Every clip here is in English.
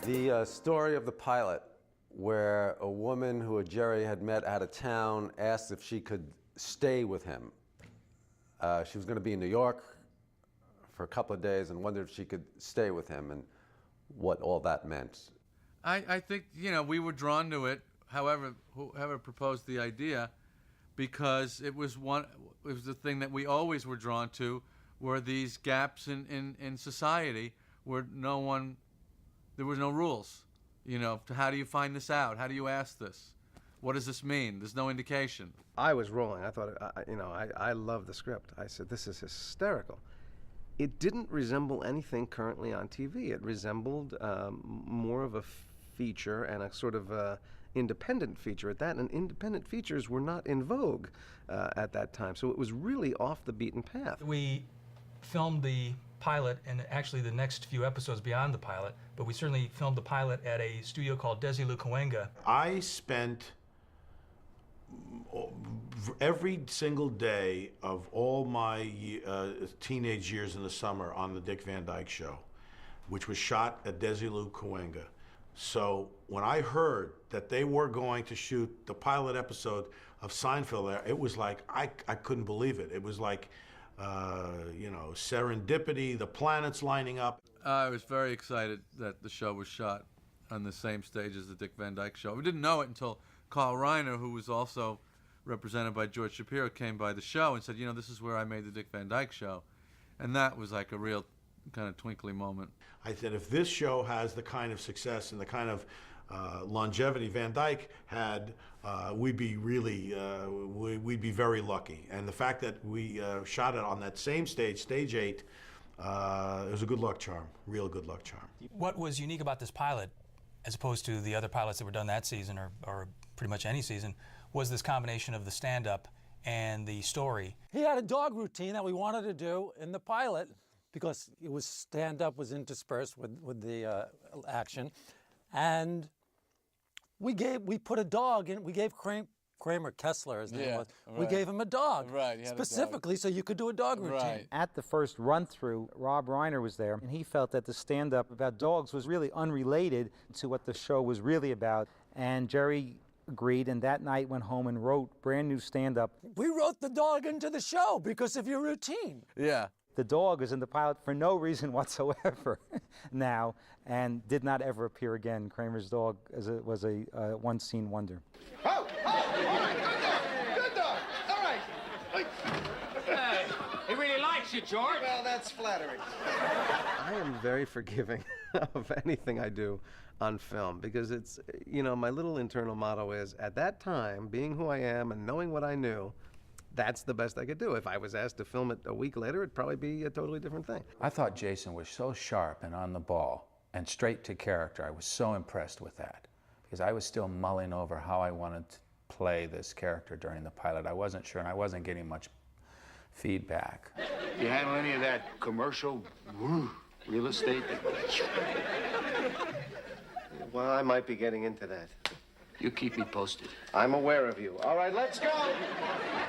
The story of the pilot, where a woman who Jerry had met out of town asked if she could stay with him. She was going to be in New York for a couple of days and wondered if she could stay with him and what all that meant. I think, we were drawn to it, whoever proposed the idea, because it was the thing that we always were drawn to, were these gaps in society where there was no rules. How do you find this out? How do you ask this? What does this mean? There's no indication. I was rolling. I thought, I love the script. I said, this is hysterical. It didn't resemble anything currently on TV. It resembled more of a feature and a sort of independent feature at that. And independent features were not in vogue at that time. So it was really off the beaten path. We filmed the pilot and actually the next few episodes beyond the pilot, but we certainly filmed the pilot at a studio called Desilu Cahuenga. I spent every single day of all my teenage years in the summer on the Dick Van Dyke Show, which was shot at Desilu Cahuenga. So when I heard that they were going to shoot the pilot episode of Seinfeld there, it was like, I couldn't believe it. It was like, serendipity, the planets lining up. I was very excited that the show was shot on the same stage as the Dick Van Dyke Show. We didn't know it until Carl Reiner, who was also represented by George Shapiro, came by the show and said, this is where I made the Dick Van Dyke Show. And that was like a real kind of twinkly moment. I said, if this show has the kind of success and the kind of longevity Van Dyke had, we'd be very lucky. And the fact that we shot it on that same stage, Stage 8, it was a good luck charm, real good luck charm. What was unique about this pilot, as opposed to the other pilots that were done that season, or pretty much any season, was this combination of the stand-up and the story. He had a dog routine that we wanted to do in the pilot because it was stand-up was interspersed with the action, and we put a dog in. We gave Kramer Kessler, his name was. Right. We gave him a dog, right, specifically so you could do a dog routine. Right. At the first run-through, Rob Reiner was there, and he felt that the stand-up about dogs was really unrelated to what the show was really about. And Jerry agreed, and that night went home and wrote brand new stand-up. We wrote the dog into the show because of your routine. Yeah. The dog is in the pilot for no reason whatsoever now, and did not ever appear again. Kramer's dog was a one-scene wonder. Oh! All right, good dog! All right! He really likes you, George. Well, that's flattering. I am very forgiving of anything I do on film because it's, my little internal motto is, at that time, being who I am and knowing what I knew, that's the best I could do. If I was asked to film it a week later, it'd probably be a totally different thing. I thought Jason was so sharp and on the ball and straight to character. I was so impressed with that because I was still mulling over how I wanted to play this character during the pilot. I wasn't sure, and I wasn't getting much feedback. You handle any of that commercial real estate? Well, I might be getting into that. You keep me posted. I'm aware of you. All right, let's go!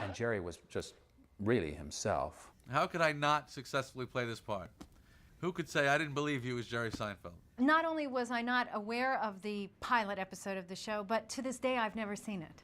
And Jerry was just really himself. How could I not successfully play this part? Who could say I didn't believe you was Jerry Seinfeld? Not only was I not aware of the pilot episode of the show, but to this day I've never seen it.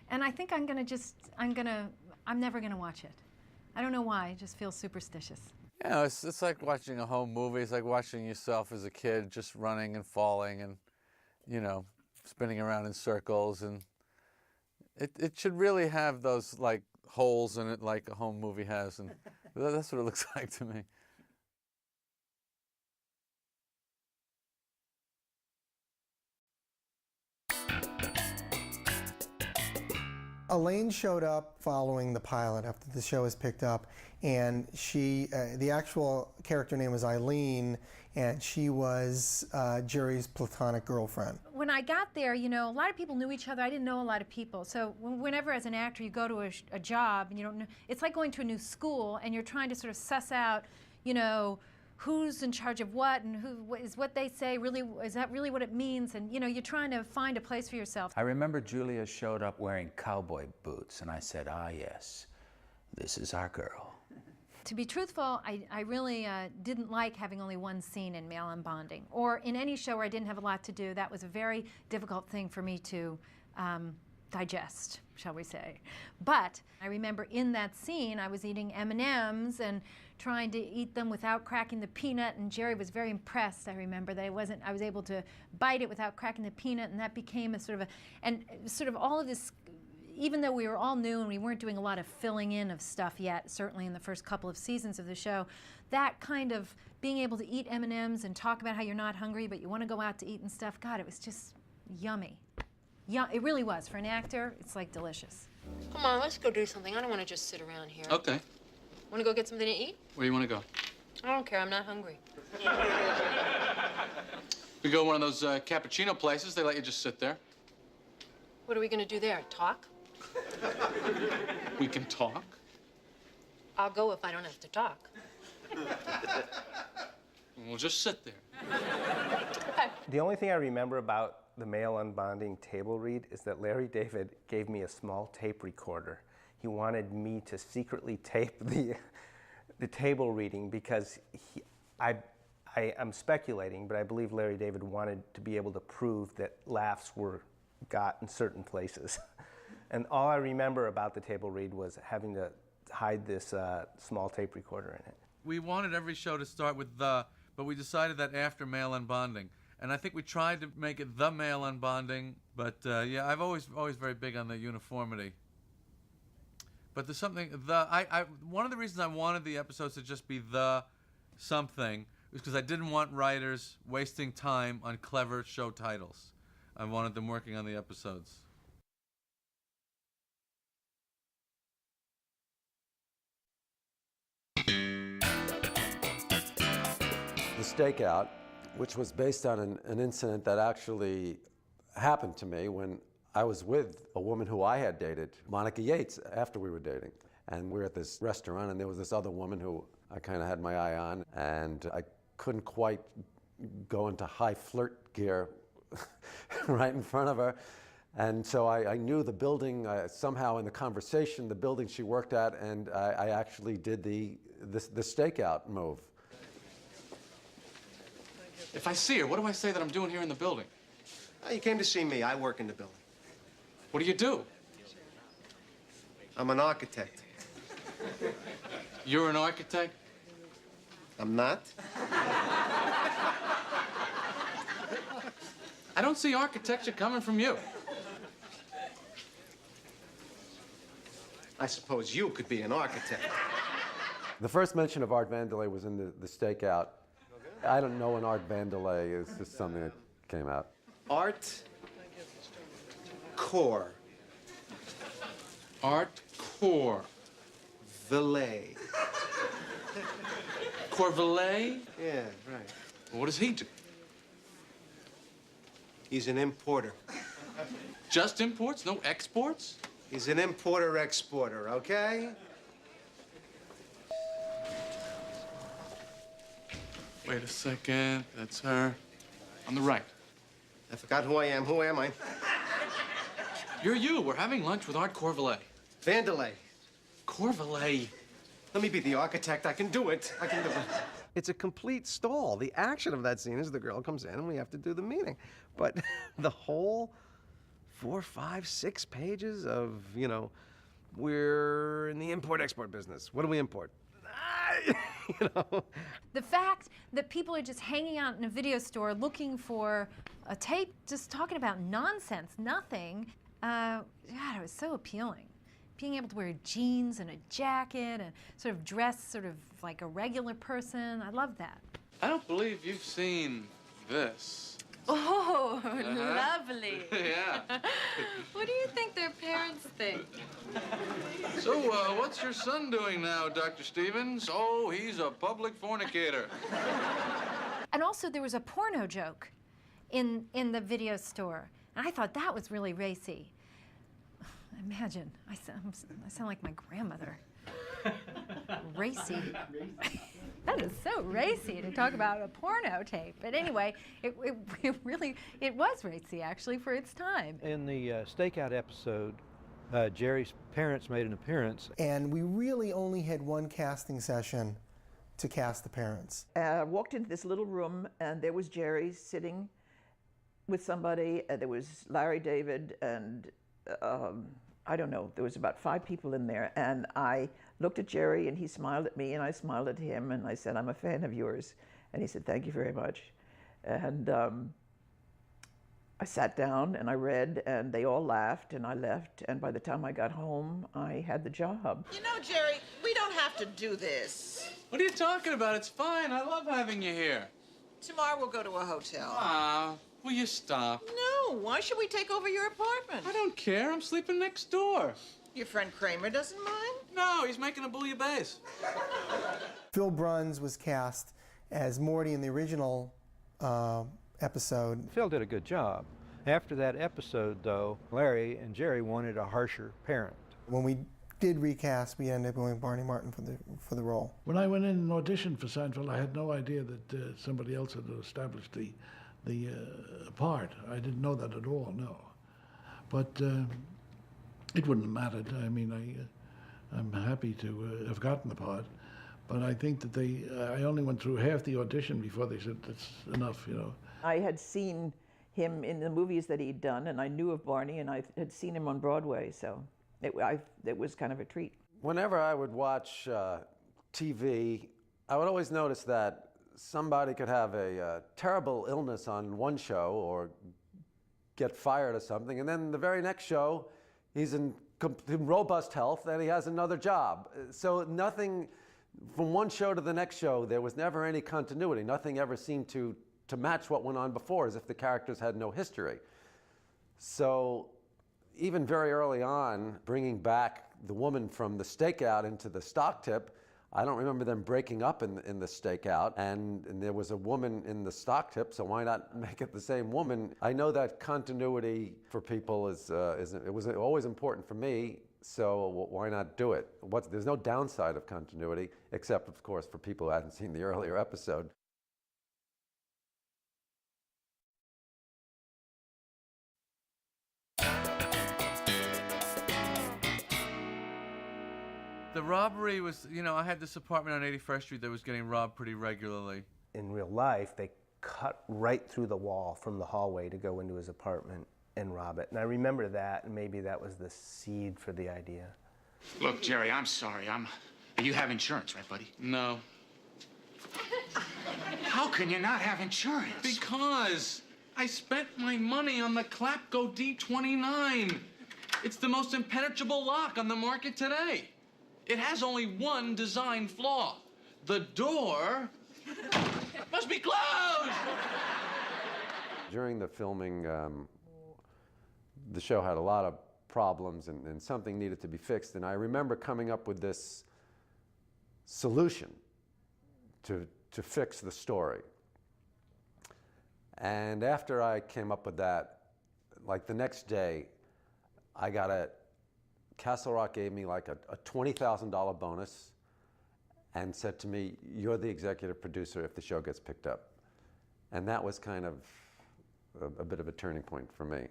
And I think I'm never gonna watch it. I don't know why, I just feel superstitious. It's like watching a home movie. It's like watching yourself as a kid just running and falling and, spinning around in circles, and it should really have those like holes in it like a home movie has, and that's what it looks like to me. Elaine showed up following the pilot after the show was picked up, and she, the actual character name was Eileen, and she was Jerry's platonic girlfriend. When I got there, a lot of people knew each other. I didn't know a lot of people. So whenever as an actor you go to a job and you don't know, it's like going to a new school and you're trying to sort of suss out, who's in charge of what and who is what they say really, is that really what it means? And you're trying to find a place for yourself. I remember Julia showed up wearing cowboy boots, and I said, ah, yes, this is our girl. To be truthful, I really didn't like having only one scene in Mail and Bonding, or in any show where I didn't have a lot to do. That was a very difficult thing for me to digest, shall we say. But I remember in that scene, I was eating M&Ms and trying to eat them without cracking the peanut, and Jerry was very impressed. I remember that I was able to bite it without cracking the peanut, and that became a sort of all of this. Even though we were all new and we weren't doing a lot of filling in of stuff yet, certainly in the first couple of seasons of the show, that kind of being able to eat M&Ms and talk about how you're not hungry but you want to go out to eat and stuff, God, it was just yummy. Yeah, it really was. For an actor, it's like delicious. Come on, let's go do something. I don't want to just sit around here. Okay. Want to go get something to eat? Where do you want to go? I don't care. I'm not hungry. We go to one of those cappuccino places. They let you just sit there. What are we going to do there? Talk? We can talk. I'll go if I don't have to talk. We'll just sit there. Okay. The only thing I remember about the Mail and Bonding table read is that Larry David gave me a small tape recorder. He wanted me to secretly tape the table reading because I'm speculating, but I believe Larry David wanted to be able to prove that laughs were got in certain places. And all I remember about the table read was having to hide this small tape recorder in it. We wanted every show to start with the, but we decided that after Mail and Bonding. And I think we tried to make it the Mail and Bonding, but yeah, I've always very big on the uniformity. But there's something, one of the reasons I wanted the episodes to just be the something was because I didn't want writers wasting time on clever show titles. I wanted them working on the episodes. The Stakeout, which was based on an incident that actually happened to me when I was with a woman who I had dated, Monica Yates, after we were dating. And we were at this restaurant, and there was this other woman who I kind of had my eye on, and I couldn't quite go into high flirt gear right in front of her. And so I knew the building, somehow in the conversation, the building she worked at, and I actually did the stakeout move. If I see her, what do I say that I'm doing here in the building? You came to see me. I work in the building. What do you do? I'm an architect. You're an architect? I'm not. I don't see architecture coming from you. I suppose you could be an architect. The first mention of Art Vandelay was in the Stakeout. I don't know an Art Vandelay. It's just something that came out. Art Core. Art Core. Valet. Corvalet? Yeah, right. Well, what does he do? He's an importer. Just imports? No exports? He's an importer-exporter, okay? Wait a second. That's her. On the right. I forgot who I am. Who am I? You're you. We're having lunch with Art Corvalet. Vandelay. Corvalet. Let me be the architect. I can do it. I can do it. It's a complete stall. The action of that scene is the girl comes in and we have to do the meeting. But the whole 4, 5, 6 pages of, you know, we're in the import-export business. What do we import? You know. The fact that people are just hanging out in a video store looking for a tape, just talking about nonsense, nothing, God, it was so appealing. Being able to wear jeans and a jacket and sort of dress sort of like a regular person, I love that. I don't believe you've seen this. Oh, lovely. Yeah. What do you think their parents think? So, what's your son doing now, Dr. Stevens? Oh, he's a public fornicator. And also there was a porno joke in the video store. And I thought that was really racy. Imagine, I sound like my grandmother. Racy. That is so racy to talk about a porno tape. But anyway, it really was racy actually for its time. In the Stakeout episode, Jerry's parents made an appearance. And we really only had one casting session to cast the parents. I walked into this little room, and there was Jerry sitting with somebody. There was Larry David, and I don't know, there was about 5 people in there. And I looked at Jerry, and he smiled at me, and I smiled at him, and I said, "I'm a fan of yours." And he said, "Thank you very much." And I sat down and I read, and they all laughed, and I left. And by the time I got home, I had the job. You know, Jerry, we don't have to do this. What are you talking about? It's fine. I love having you here. Tomorrow we'll go to a hotel. Ah, will you stop? No, why should we take over your apartment? I don't care. I'm sleeping next door. Your friend Kramer doesn't mind? No, he's making a bouillabaisse. Phil Bruns was cast as Morty in the original episode. Phil did a good job. After that episode, though, Larry and Jerry wanted a harsher parent. When we did recast, we ended up going with Barney Martin for the role. When I went in and auditioned for Seinfeld, I had no idea that somebody else had established the part. I didn't know that at all, no. But it wouldn't have mattered. I mean, I'm happy to have gotten the part. But I think that I only went through half the audition before they said, "That's enough," you know. I had seen him in the movies that he'd done, and I knew of Barney, and I had seen him on Broadway, so it was kind of a treat. Whenever I would watch TV, I would always notice that somebody could have a terrible illness on one show or get fired or something, and then the very next show, he's in robust health and he has another job. So nothing, from one show to the next show, there was never any continuity. Nothing ever seemed to match what went on before, as if the characters had no history. So even very early on, bringing back the woman from the stakeout into the stock tip, I don't remember them breaking up in the stakeout, and there was a woman in the stock tip, so why not make it the same woman? I know that continuity for people it was always important for me, so why not do it? There's no downside of continuity, except of course for people who hadn't seen the earlier episode. The robbery was, I had this apartment on 81st Street that was getting robbed pretty regularly. In real life, they cut right through the wall from the hallway to go into his apartment and rob it. And I remember that, and maybe that was the seed for the idea. Look, Jerry, I'm sorry. You have insurance, right, buddy? No. How can you not have insurance? Because I spent my money on the Clapco D29. It's the most impenetrable lock on the market today. It has only one design flaw. The door must be closed! During the filming, the show had a lot of problems and something needed to be fixed. And I remember coming up with this solution to fix the story. And after I came up with that, like the next day, Castle Rock gave me like a $20,000 bonus and said to me, "You're the executive producer if the show gets picked up." And that was kind of a bit of a turning point for me.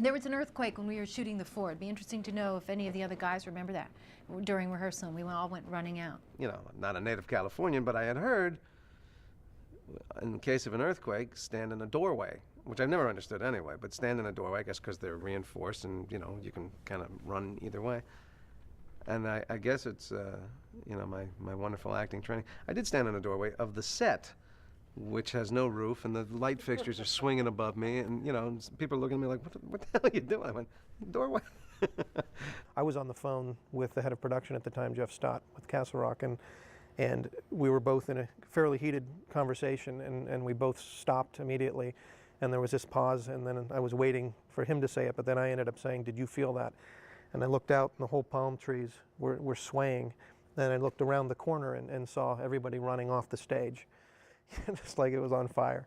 There was an earthquake when we were shooting the Ford. It'd be interesting to know if any of the other guys remember that during rehearsal, and we all went running out. You know, not a native Californian, but I had heard, in the case of an earthquake, stand in a doorway, which I never understood anyway, but stand in a doorway, I guess because they're reinforced and, you can kind of run either way. And I guess it's, my wonderful acting training. I did stand in a doorway of the set, which has no roof, and the light fixtures are swinging above me, and, people are looking at me like, what the hell are you doing? I went, doorway. I was on the phone with the head of production at the time, Jeff Stott, with Castle Rock, and we were both in a fairly heated conversation, and we both stopped immediately. And there was this pause, and then I was waiting for him to say it, but then I ended up saying, "Did you feel that?" And I looked out, and the whole palm trees were swaying. Then I looked around the corner and saw everybody running off the stage, just like it was on fire.